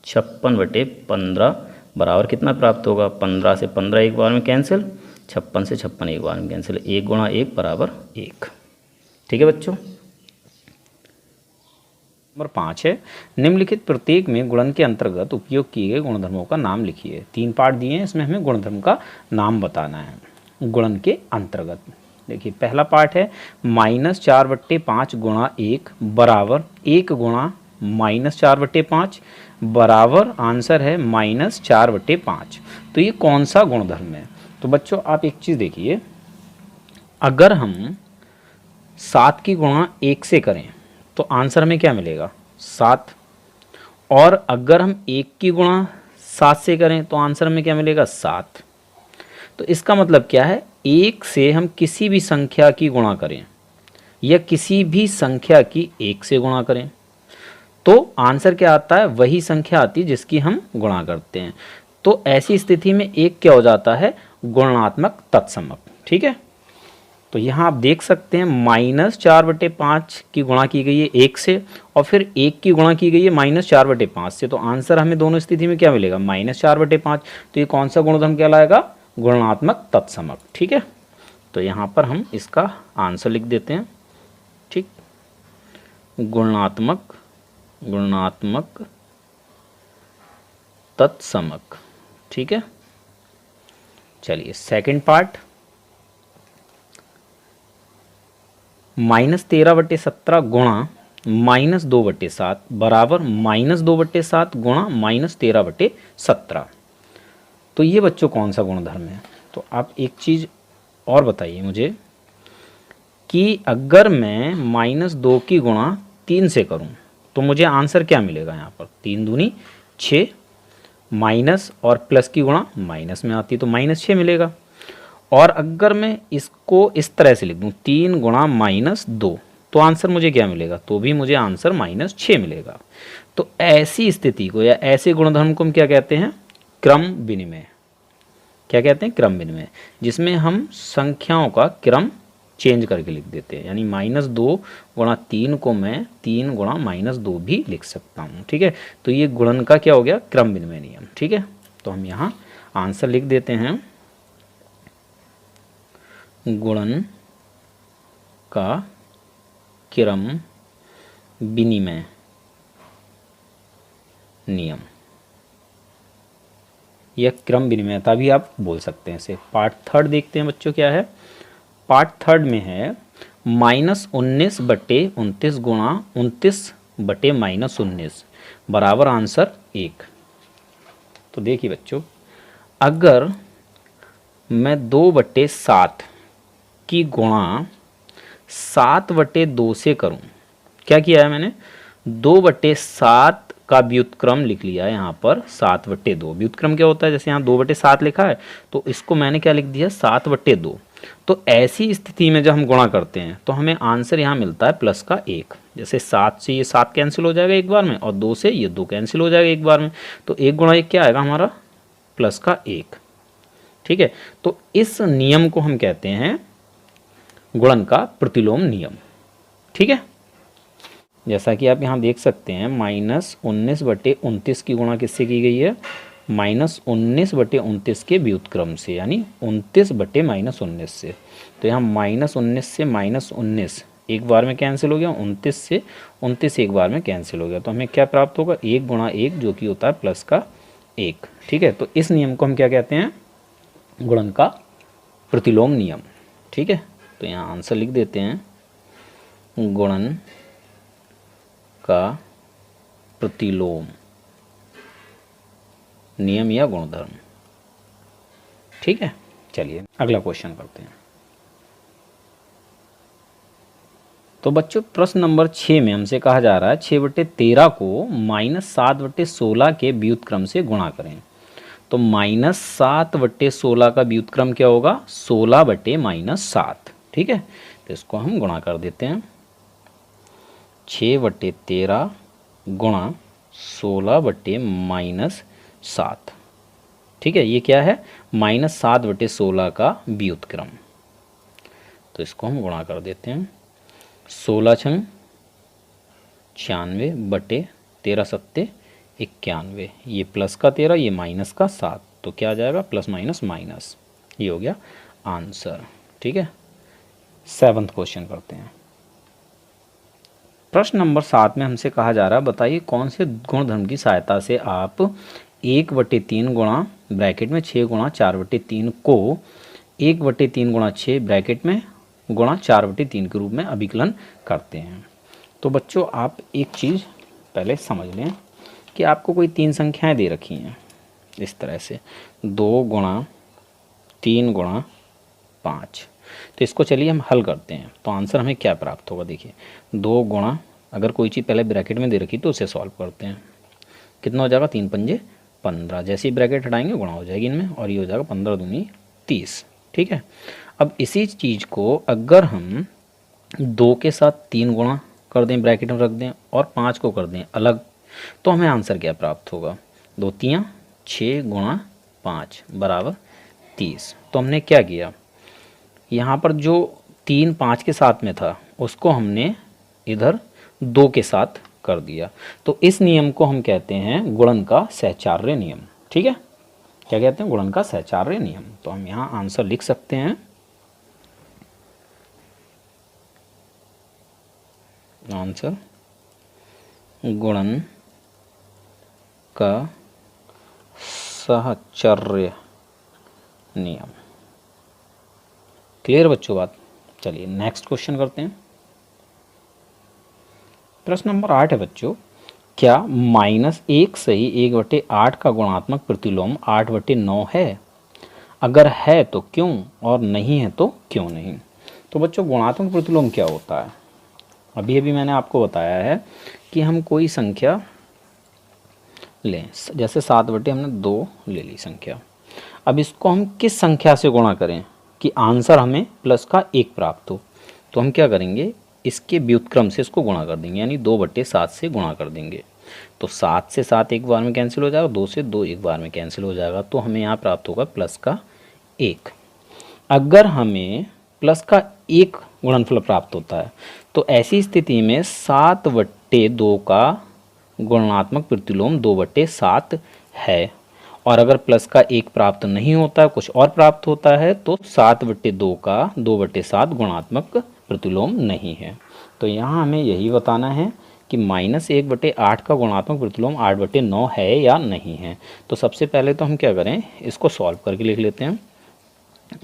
56/15 बराबर कितना प्राप्त होगा, 15 से 15 एक बार में कैंसिल, 56 से 56 एक बार में कैंसिल, 1 गुणा 1 बराबर 1। ठीक है बच्चों, नंबर 5 है, निम्नलिखित प्रत्येक में गुणन के अंतर्गत उपयोग किए गए गुणधर्मों का नाम लिखिए। 3 पार्ट दिए हैं, इसमें हमें गुणधर्म का नाम बताना है गुणन के अंतर्गत। देखिए पहला पार्ट है -4/5 गुणा 1 बराबर 1 गुणा -4/5 बराबर आंसर है -4/5। तो ये कौन सा गुणधर्म है, तो बच्चों आप एक चीज़ देखिए, अगर हम 7 की गुणा 1 से करें तो आंसर हमें क्या मिलेगा, 7। और अगर हम 1 की गुणा 7 से करें तो आंसर हमें क्या मिलेगा, 7। तो इसका मतलब क्या है, 1 से हम किसी भी संख्या की गुणा करें या किसी भी संख्या की 1 से गुणा करें तो आंसर क्या आता है, वही संख्या आती है जिसकी हम गुणा करते हैं। तो ऐसी स्थिति में 1 क्या हो जाता है, गुणनात्मक तत्समक। ठीक है, तो यहाँ आप देख सकते हैं -4/5 की गुणा की गई है 1 से, और फिर 1 की गुणा की गई है -4/5 से, तो आंसर हमें दोनों स्थिति में क्या मिलेगा, -4/5। तो ये कौन सा गुणधर्म कहलाएगा, गुणनात्मक तत्समक। ठीक है, तो यहाँ पर हम इसका आंसर लिख देते हैं। ठीक, गुणनात्मक तत्समक। ठीक है, चलिए सेकंड पार्ट -13/17 गुणा -2/7 बराबर -2/7 गुणा -13/17। तो ये बच्चों कौन सा गुणधर्म है, तो आप एक चीज़ और बताइए मुझे कि अगर मैं -2 की गुणा 3 से करूं तो मुझे आंसर क्या मिलेगा, यहाँ पर 3 दूनी 6, माइनस और प्लस की गुणा माइनस में आती है तो -6 मिलेगा। और अगर मैं इसको इस तरह से लिख दूँ 3 गुणा -2 तो आंसर मुझे क्या मिलेगा, तो भी मुझे आंसर -6 मिलेगा। तो ऐसी स्थिति को या ऐसे गुणधर्म को हम क्या कहते हैं, क्रम विनिमय। क्या कहते हैं, क्रम विनिमय, जिसमें हम संख्याओं का क्रम चेंज करके लिख देते हैं। यानी -2 गुणा 3 को मैं 3 गुणा -2 भी लिख सकता हूँ। ठीक है, तो ये गुणन का क्या हो गया, क्रम विनिमय नियम। ठीक है, तो हम यहाँ आंसर लिख देते हैं, गुणन का क्रम विनिमय नियम, यह क्रम विनिमयता भी आप बोल सकते हैं इसे। पार्ट थर्ड देखते हैं बच्चों, क्या है, पार्ट थर्ड में है -19/29 गुणा 29/-19 बराबर आंसर 1। तो देखिए बच्चों, अगर मैं 2/7 की गुणा 7/2 से करूं, क्या किया है मैंने, 2/7 का व्युत्क्रम लिख लिया है यहाँ पर 7/2। व्युत्क्रम क्या होता है, जैसे यहाँ 2/7 लिखा है तो इसको मैंने क्या लिख दिया 7/2। तो ऐसी स्थिति में जब हम गुणा करते हैं तो हमें आंसर यहाँ मिलता है प्लस का 1। जैसे 7 से ये 7 कैंसिल हो जाएगा एक बार में, और 2 से ये 2 कैंसिल हो जाएगा एक बार में, तो 1 गुणा 1 क्या आएगा हमारा, प्लस का 1। ठीक है, तो इस नियम को हम कहते हैं गुणन का प्रतिलोम नियम। ठीक है, जैसा कि आप यहाँ देख सकते हैं -19/29 की गुणा किससे की गई है, -19/29 के व्युत्क्रम से, यानी 29/-19 से। तो यहाँ -19 से -19 एक बार में कैंसिल हो गया, 29 से 29 एक बार में कैंसिल हो गया, तो हमें क्या प्राप्त होगा, 1 गुणा 1 जो कि होता है प्लस का 1। ठीक है, तो इस नियम को हम क्या कहते हैं, गुणन का प्रतिलोम नियम। ठीक है, तो यहाँ आंसर लिख देते हैं, गुणन का प्रतिलोम नियम या गुणधर्म। ठीक है, चलिए अगला क्वेश्चन करते हैं। तो बच्चों प्रश्न नंबर 6 में हमसे कहा जा रहा है 6/13 को -7/16 के व्युत्क्रम से गुणा करें। तो -7/16 का व्युत्क्रम क्या होगा, 16/-7। ठीक है, तो इसको हम गुणा कर देते हैं, 6/13 गुणा 16/-7। ठीक है, ये क्या है, -7/16 का व्युत्क्रम। तो इसको हम गुणा कर देते हैं, 16 छंग 96 बटे 13 सत्ते 91, ये प्लस का 13, ये माइनस का 7, तो क्या आ जाएगा, प्लस माइनस माइनस, ये हो गया आंसर। ठीक है, 7th क्वेश्चन करते हैं। प्रश्न नंबर 7 में हमसे कहा जा रहा है बताइए कौन से गुणधर्म की सहायता से आप 1/3 गुणा ब्रैकेट में 6 गुणा 4/3 को 1/3 गुणा 6 ब्रैकेट में गुणा 4/3 के रूप में अभिकलन करते हैं। तो बच्चों आप एक चीज़ पहले समझ लें कि आपको कोई 3 संख्याएं दे रखी हैं इस तरह से, 2 गुणा 3 गुणा 5। तो इसको चलिए हम हल करते हैं, तो आंसर हमें क्या प्राप्त होगा। देखिए 2 गुणा, अगर कोई चीज़ पहले ब्रैकेट में दे रखी तो उसे सॉल्व करते हैं, कितना हो जाएगा, 3 पंजे 15, जैसे ही ब्रैकेट हटाएंगे गुणा हो जाएगी इनमें, और ये हो जाएगा 15 दूनी 30। ठीक है, अब इसी चीज़ को अगर हम 2 के साथ 3 गुणा कर दें, ब्रैकेट में रख दें, और 5 को कर दें अलग, तो हमें आंसर क्या प्राप्त होगा, 2 3 6 गुणा 5 बराबर 30। तो हमने क्या किया, यहाँ पर जो 3 5 के साथ में था उसको हमने इधर 2 के साथ कर दिया। तो इस नियम को हम कहते हैं गुणन का सहचार्य नियम। ठीक है, क्या कहते हैं, गुणन का सहचार्य नियम। तो हम यहाँ आंसर लिख सकते हैं, आंसर गुणन का सहचर्य नियम। क्लियर बच्चों बात। चलिए नेक्स्ट क्वेश्चन करते हैं। प्रश्न नंबर 8 है बच्चों, क्या -1 सही 1/8 का गुणात्मक प्रतिलोम 8/9 है? अगर है तो क्यों, और नहीं है तो क्यों नहीं। तो बच्चों गुणात्मक प्रतिलोम क्या होता है, अभी अभी मैंने आपको बताया है कि हम कोई संख्या लें, जैसे 7/, हमने 2 ले ली संख्या, अब इसको हम किस संख्या से गुणा करें कि आंसर हमें प्लस का 1 प्राप्त हो। तो हम क्या करेंगे, इसके व्युत्क्रम से इसको गुणा कर देंगे, यानी 2/7 से गुणा कर देंगे। तो 7 से 7 एक बार में कैंसिल हो जाएगा, 2 से 2 एक बार में कैंसिल हो जाएगा, तो हमें यहाँ प्राप्त होगा प्लस का 1। अगर हमें प्लस का 1 गुणनफल प्राप्त होता है तो ऐसी स्थिति में 7/2 का गुणात्मक प्रतिलोम 2/7 है, और अगर प्लस का 1 प्राप्त नहीं होता है, कुछ और प्राप्त होता है, तो 7/2 का 2/7 गुणात्मक प्रतिलोम नहीं है। तो यहाँ हमें यही बताना है कि -1/8 का गुणात्मक प्रतिलोम 8/9 है या नहीं है। तो सबसे पहले तो हम क्या करें, इसको सॉल्व करके लिख लेते हैं,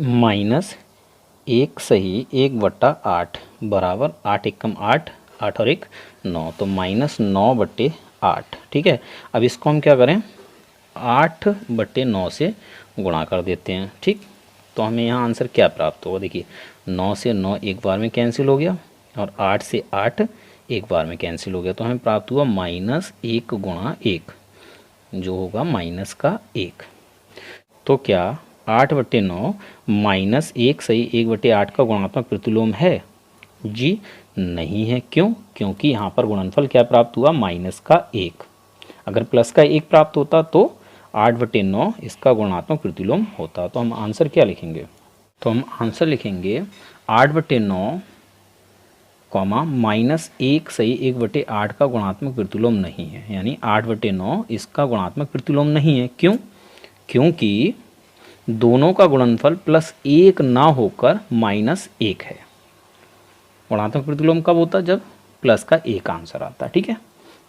-1 सही 1/8 बराबर 8 एकम 8, 8 और 1 9, तो -9/8। ठीक है, अब इसको हम क्या करें, 8/9 से गुणा कर देते हैं। ठीक, तो हमें यहाँ आंसर क्या प्राप्त होगा, देखिए 9 से 9 एक बार में कैंसिल हो गया और 8 से 8 एक बार में कैंसिल हो गया, तो हमें प्राप्त हुआ -1 गुणा 1, जो होगा -1। तो क्या 8/9 -1 सही 1/8 का गुणात्मक प्रतिलोम है? जी नहीं है। क्यों? क्योंकि यहाँ पर गुणनफल क्या प्राप्त हुआ, -1। अगर प्लस का 1 प्राप्त होता तो 8/9 इसका गुणात्मक प्रतिलोम होता। तो हम आंसर क्या लिखेंगे, तो हम आंसर लिखेंगे 8/9 -1 सही 1/8 का गुणात्मक प्रतिलोम नहीं है, यानी 8/9 इसका गुणात्मक प्रतिलोम नहीं है। क्यों? क्योंकि दोनों का गुणनफल +1 ना होकर -1 है। गुणात्मक प्रतिलोम कब होता, जब प्लस का 1 आंसर आता। ठीक है,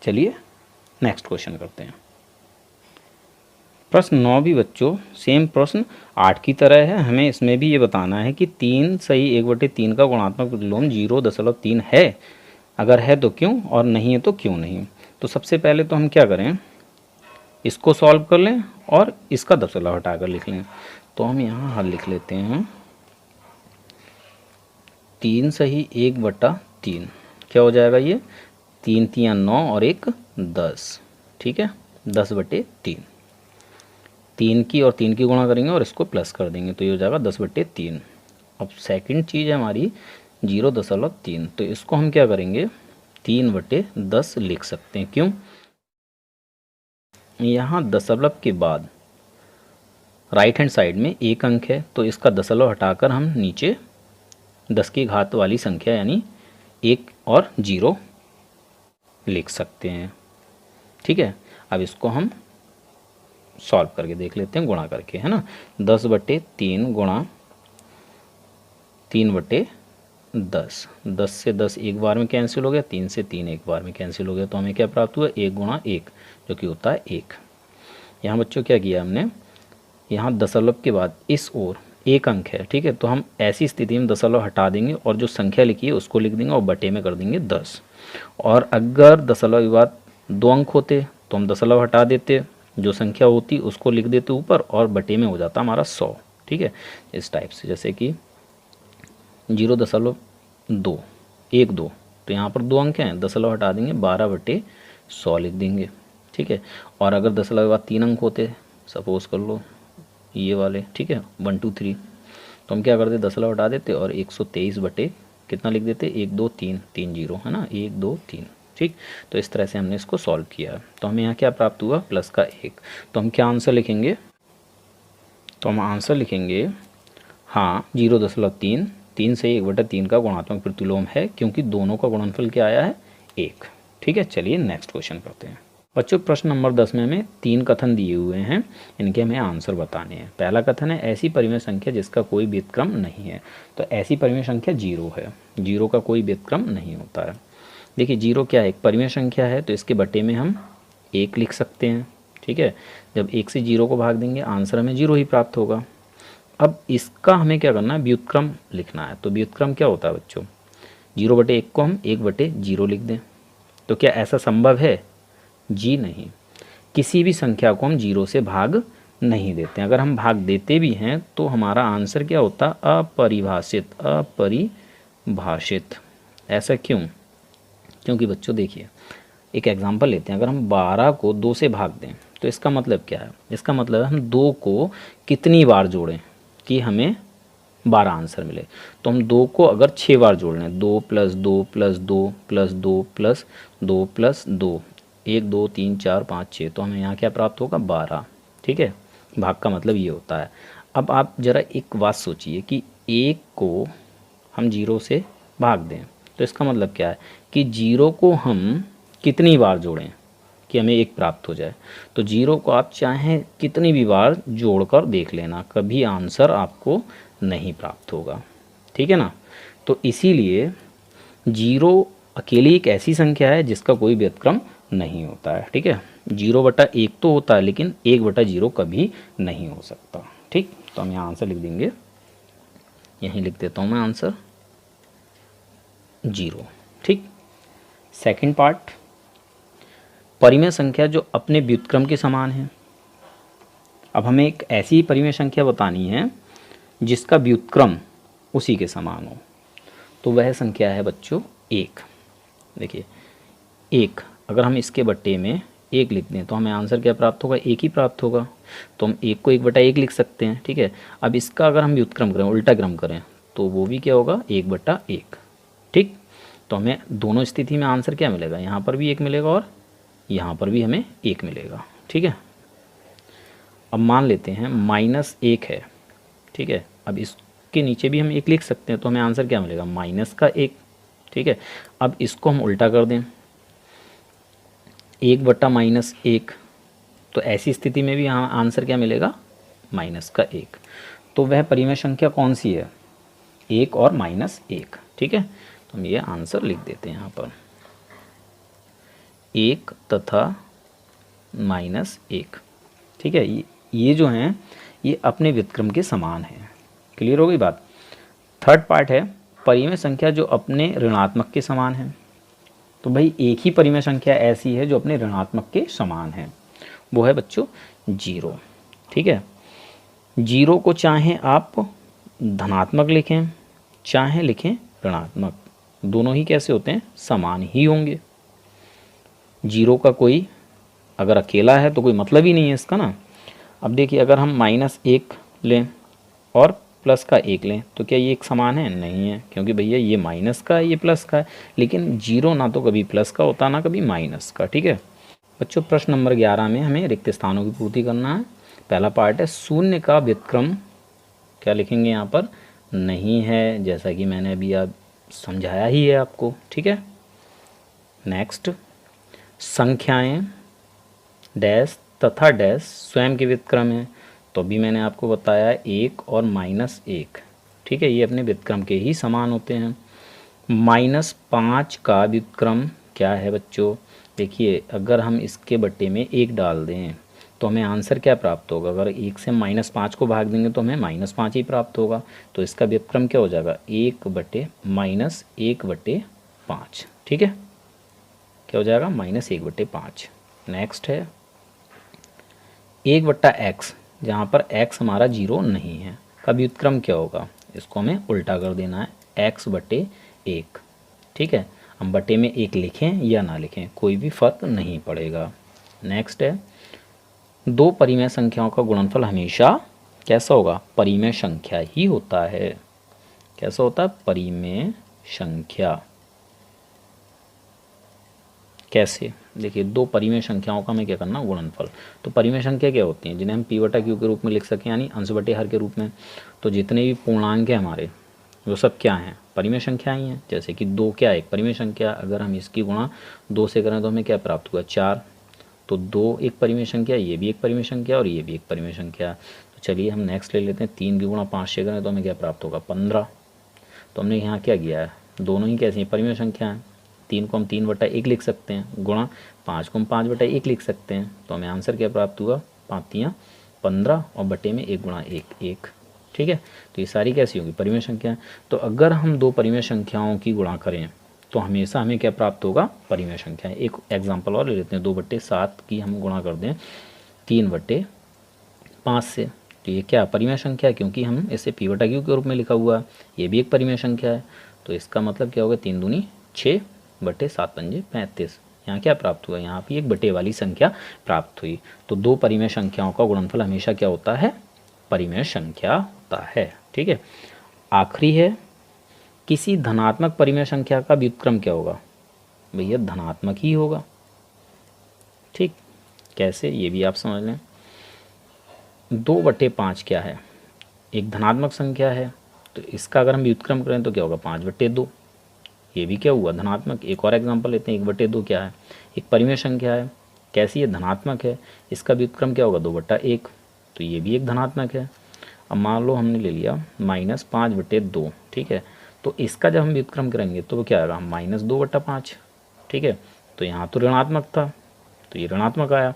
चलिए नेक्स्ट क्वेश्चन करते हैं। प्रश्न 9 भी बच्चों सेम प्रश्न 8 की तरह है। हमें इसमें भी ये बताना है कि 3 सही 1/3 का गुणात्मक प्रतिलोम 0.3 है, अगर है तो क्यों और नहीं है तो क्यों नहीं। तो सबसे पहले तो हम क्या करें, इसको सॉल्व कर लें और इसका दशमलव हटाकर लिख लें। तो हम यहाँ हल लिख लेते हैं 3 सही 1/3 क्या हो जाएगा, ये 3 3 9 और 1 10। ठीक है, 10/3, 3 की और 3 की गुणा करेंगे और इसको प्लस कर देंगे तो ये हो जाएगा 10/3। अब सेकंड चीज़ है हमारी 0.3, तो इसको हम क्या करेंगे 3/10 लिख सकते हैं। क्यों? यहाँ दशमलव के बाद राइट हैंड साइड में एक अंक है, तो इसका दशमलव हटाकर हम नीचे 10 की घात वाली संख्या यानी 1 और 0 लिख सकते हैं। ठीक है, अब इसको हम सॉल्व करके देख लेते हैं, गुणा करके, है ना। 10/3 गुणा 3/10, 10 से 10 एक बार में कैंसिल हो गया, 3 से 3 एक बार में कैंसिल हो गया, तो हमें क्या प्राप्त हुआ 1 गुणा 1, जो कि होता है 1। यहाँ बच्चों क्या किया हमने, यहाँ दशमलव के बाद इस ओर एक अंक है। ठीक है, तो हम ऐसी स्थिति में दशमलव हटा देंगे और जो संख्या लिखी है उसको लिख देंगे और बटे में कर देंगे 10। और अगर दशमलव के बाद 2 अंक होते तो हम दशमलव हटा देते, जो संख्या होती उसको लिख देते ऊपर और बटे में हो जाता हमारा 100। ठीक है, इस टाइप से, जैसे कि 0.2 1 2, तो यहाँ पर 2 अंक हैं, दशमलव हटा देंगे 12/100 लिख देंगे। ठीक है, और अगर दशमलव के बाद 3 अंक होते, सपोज कर लो ये वाले, ठीक है 1 2 3, तो हम क्या करते दशमलव हटा देते और 123 बटे कितना लिख देते 1 2 3 3 0, है ना 1 2 3। ठीक, तो इस तरह से हमने इसको सॉल्व किया। तो हमें यहाँ क्या प्राप्त हुआ प्लस का 1। तो हम क्या आंसर लिखेंगे, तो हम आंसर लिखेंगे हाँ 0.3, 3 से 1/3 का गुणात्मक प्रतिलोम है, क्योंकि दोनों का गुणनफल क्या आया है 1। ठीक है, चलिए नेक्स्ट क्वेश्चन करते हैं। बच्चों प्रश्न नंबर 10 में हमें 3 कथन दिए हुए हैं, इनके हमें आंसर बताने हैं। पहला कथन है ऐसी परिमेय संख्या जिसका कोई व्युत्क्रम नहीं है। तो ऐसी परिमेय संख्या 0 है, 0 का कोई व्युत्क्रम नहीं होता है। देखिए 0 क्या है, एक परिमेय संख्या है, तो इसके बटे में हम 1 लिख सकते हैं। ठीक है, जब 1 से 0 को भाग देंगे आंसर हमें 0 ही प्राप्त होगा। अब इसका हमें क्या करना है, व्युत्क्रम लिखना है। तो व्युत्क्रम क्या होता है बच्चों, 0/1 को हम 1/0 लिख दें। तो क्या ऐसा संभव है? जी नहीं, किसी भी संख्या को हम 0 से भाग नहीं देते। अगर हम भाग देते भी हैं तो हमारा आंसर क्या होता, अपरिभाषित, अपरिभाषित। ऐसा क्यों? क्योंकि बच्चों देखिए एक एग्जांपल लेते हैं, अगर हम 12 को 2 से भाग दें तो इसका मतलब क्या है, इसका मतलब है हम 2 को कितनी बार जोड़ें कि हमें 12 आंसर मिले। तो हम 2 को अगर 6 बार जोड़ लें, 2 + 2 + 2 + 2 + 2 + 2, 1 2 3 4 5 6, तो हमें यहाँ क्या प्राप्त होगा 12। ठीक है, भाग का मतलब ये होता है। अब आप ज़रा एक बात सोचिए कि 1 को हम 0 से भाग दें तो इसका मतलब क्या है कि 0 को हम कितनी बार जोड़ें कि हमें 1 प्राप्त हो जाए। तो 0 को आप चाहें कितनी भी बार जोड़कर देख लेना, कभी आंसर आपको नहीं प्राप्त होगा। ठीक है ना, तो इसीलिए 0 अकेली एक ऐसी संख्या है जिसका कोई व्युत्क्रम नहीं होता है। ठीक है, 0/1 तो होता है लेकिन 1/0 कभी नहीं हो सकता। ठीक, तो हम यहाँ आंसर लिख देंगे, यहीं लिख देता हूँ मैं आंसर 0। ठीक, सेकंड पार्ट, परिमेय संख्या जो अपने व्युत्क्रम के समान है। अब हमें एक ऐसी परिमेय संख्या बतानी है जिसका व्युत्क्रम उसी के समान हो, तो वह संख्या है बच्चों 1। देखिए 1, अगर हम इसके बट्टे में 1 लिख दें तो हमें आंसर क्या प्राप्त होगा, 1 ही प्राप्त होगा। तो हम 1 को 1/1 लिख सकते हैं, ठीक है। अब इसका अगर हम व्युत्क्रम करें, उल्टा क्रम करें, तो वो भी क्या होगा, 1/1, ठीक। तो हमें दोनों स्थिति में आंसर क्या मिलेगा, यहाँ पर भी 1 मिलेगा और यहाँ पर भी हमें 1 मिलेगा, ठीक है। अब मान लेते हैं -1 है, ठीक है। अब इसके नीचे भी हम 1 लिख सकते हैं, तो हमें आंसर क्या मिलेगा, -1, ठीक है। अब इसको हम उल्टा कर दें, 1/-1, तो ऐसी स्थिति में भी यहाँ आंसर क्या मिलेगा, -1। तो वह परिमेय संख्या कौन सी है, 1 और -1, ठीक है। तो हम ये आंसर लिख देते हैं यहाँ पर, 1 तथा -1, ठीक है। ये जो हैं ये अपने व्युत्क्रम के समान हैं। क्लियर हो गई बात। थर्ड पार्ट है परिमेय संख्या जो अपने ऋणात्मक के समान है। तो भाई एक ही परिमेय संख्या ऐसी है जो अपने ऋणात्मक के समान है, वो है बच्चों 0, ठीक है। 0 को चाहे आप धनात्मक लिखें चाहे लिखें ऋणात्मक, दोनों ही कैसे होते हैं, समान ही होंगे। 0 का कोई अगर अकेला है तो कोई मतलब ही नहीं है इसका ना। अब देखिए अगर हम -1 लें और प्लस का 1 लें तो क्या ये एक समान है, नहीं है, क्योंकि भैया ये माइनस का है ये प्लस का है। लेकिन 0 ना तो कभी प्लस का होता ना कभी माइनस का, ठीक है। बच्चों प्रश्न नंबर 11 में हमें रिक्त स्थानों की पूर्ति करना है। पहला पार्ट है शून्य का व्युत्क्रम क्या लिखेंगे यहाँ पर, नहीं है, जैसा कि मैंने अभी आप समझाया ही है आपको, ठीक है। नेक्स्ट, संख्याएं डैश तथा डैश स्वयं के व्युत्क्रम है, तो अभी मैंने आपको बताया 1 और -1, ठीक है, ये अपने व्युत्क्रम के ही समान होते हैं। -5 का व्युत्क्रम क्या है बच्चों, देखिए अगर हम इसके बट्टे में 1 डाल दें तो हमें आंसर क्या प्राप्त होगा, अगर 1 से -5 को भाग देंगे तो हमें -5 ही प्राप्त होगा। तो इसका व्युत्क्रम क्या हो जाएगा, 1/-1/5, ठीक है, क्या हो जाएगा, -1/5। नेक्स्ट है 1/x, जहाँ पर x हमारा 0 नहीं है, का व्युत्क्रम क्या होगा, इसको हमें उल्टा कर देना है, x/1, ठीक है। हम बटे में 1 लिखें या ना लिखें कोई भी फर्क नहीं पड़ेगा। नेक्स्ट है 2 परिमेय संख्याओं का गुणनफल हमेशा कैसा होगा, परिमेय संख्या ही होता है। कैसा होता है, परिमेय संख्या। कैसे, देखिए 2 परिमेय संख्याओं का हमें क्या करना, गुणनफल। तो परिमेय संख्या क्या होती हैं, जिन्हें हम p/q के रूप में लिख सकें, यानी अंश बटे हर के रूप में। तो जितने भी पूर्णांक हैं हमारे वो सब क्या हैं, परिमेय संख्या ही हैं। जैसे कि 2 क्या है, एक परिमेय संख्या, अगर हम इसकी गुणा 2 से करें तो हमें क्या प्राप्त हुआ, 4। तो 2 एक परिमेय संख्या, ये भी एक परिमेय संख्या और ये भी एक परिमेय संख्या। तो चलिए हम नेक्स्ट ले लेते हैं, 3 की गुणा 5 से करें तो हमें क्या प्राप्त होगा, 15। तो हमने यहाँ क्या किया है, दोनों ही कैसी हैं, परिमेय संख्या हैं। 3 को हम 3/1 लिख सकते हैं, गुणा 5 को हम 5/1 लिख सकते हैं। तो हमें आंसर क्या प्राप्त हुआ, 5×3 15 और बटे में 1 × 1 1, ठीक है। तो ये सारी कैसी होगी, परिमेय संख्या। तो अगर हम 2 परिमेय संख्याओं की गुणा करें तो हमेशा हमें क्या प्राप्त होगा, परिमेय संख्या। एक एग्जाम्पल और ले लेते हैं, 2/7 की हम गुणा कर दें 3/5 से, तो ये क्या परिमेय संख्या है, क्योंकि हम इसे p/q के रूप में लिखा हुआ है, ये भी एक परिमेय संख्या है। तो इसका मतलब क्या होगा, 3 दूनी 6 बटे 7 पंजे 35। यहाँ क्या प्राप्त हुआ, यहाँ भी एक बटे वाली संख्या प्राप्त हुई। तो 2 परिमेय संख्याओं का गुणनफल हमेशा क्या होता है, परिमेय संख्या होता है, ठीक है। आखिरी है, किसी धनात्मक परिमेय संख्या का व्युत्क्रम क्या होगा, भैया धनात्मक ही होगा, ठीक। कैसे, ये भी आप समझ लें। 2/5 क्या है, एक धनात्मक संख्या है, तो इसका अगर हम व्युत्क्रम करें तो क्या होगा, 5/2। ये भी क्या हुआ, धनात्मक। एक और एग्जांपल लेते हैं, 1/2 क्या है, एक परिमेय संख्या है, कैसी है, धनात्मक है, इसका व्युत्क्रम क्या होगा, 2/1, तो ये भी एक धनात्मक है। अब मान लो हमने ले लिया -5/2, ठीक है। तो इसका जब हम व्युत्क्रम करेंगे तो वो क्या आएगा, -2/5, ठीक है। तो यहाँ तो ऋणात्मक था तो ये ऋणात्मक आया।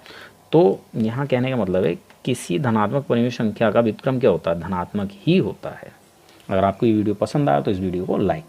तो यहाँ कहने का मतलब है किसी धनात्मक परिमेय संख्या का व्युत्क्रम क्या होता है, धनात्मक ही होता है। अगर आपको ये वीडियो पसंद आया तो इस वीडियो को लाइक